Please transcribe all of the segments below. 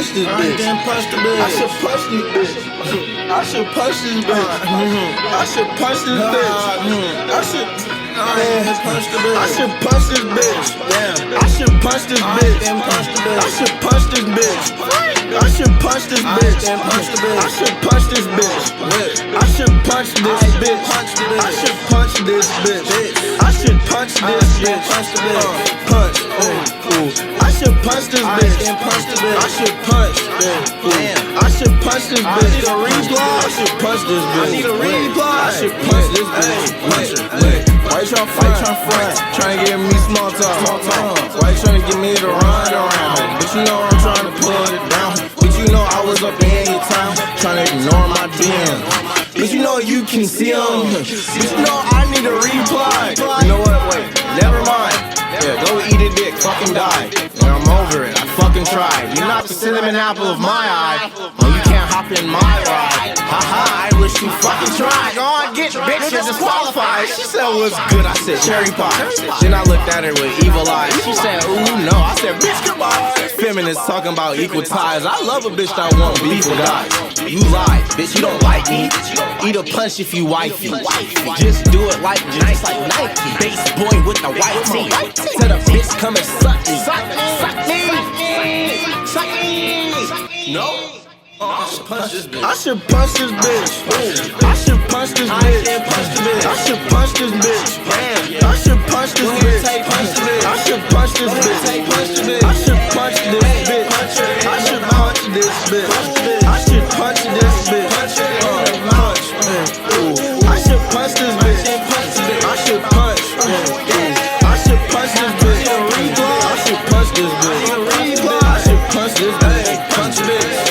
punch this bitch. I should punch this bitch. I should punch this bitch. I should punch this bitch. I should punch the bitch. I should punch this bitch. Damn. I should punch this bitch. I should punch this bitch. I should punch this bitch. I should punch this bitch. I should punch this bitch. I should punch this bitch. I should punch this bitch. Punch. I should punch this bitch. I should punch. I should punch this bitch. I should punch this bitch. I need a reply. I should punch this bitch. Why you tryna front? Tryna give me small talk. Why you tryna get me to run around? But you know I'm tryna pull it down. But you know I was up in your town, tryna ignore my DMs. But you know you can see them. But you know I need a reply. You know what? Wait, never mind. Yeah, go eat a dick, fucking die. And I'm over it, I fucking tried. You're not the cinnamon apple of my eye. Oh, you can't hop in my ride. Haha, I wish you fucking tried. Go on, get bitch, you're disqualified. She said, what's good? I said, cherry pie. Then I looked at her with evil eyes. She said, ooh, no. I said, bitch, goodbye. Feminists talking about equal ties. I love a bitch that want beef with guys. You lie, bitch, you don't like me. Eat a punch if you wifey. Just do it like nice, like Nike. Base boy with the white tee. Tell the bitch come and suck me. Suck me. Suck me. No. I should punch this bitch. I should punch this bitch. I should punch this bitch. I should punch this bitch. I should punch this bitch. I should punch this bitch. I should punch this bitch. I should punch this bitch. I should punch this bitch. Punch. I should punch this bitch. I should punch. I should punch this bitch. I should punch this bitch. I should punch this bitch. Punch bitch.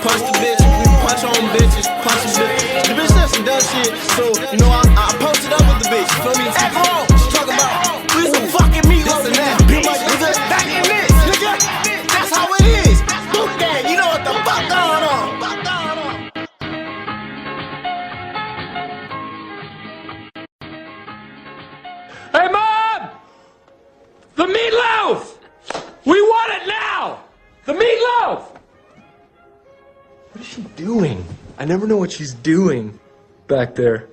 Punch the bitch, we punch on bitches, punch the bitch. The bitch said some dumb shit, so you know I posted up with the bitch. You feel me? Hey, bro, she talking about we some fucking meatloaf and that bitch. Nigga, back in this, nigga. That's how it is. Look that, you know what the fuck going on? Hey, Mom! The meatloaf! We want it now! The meatloaf! What is she doing? I never know what she's doing back there.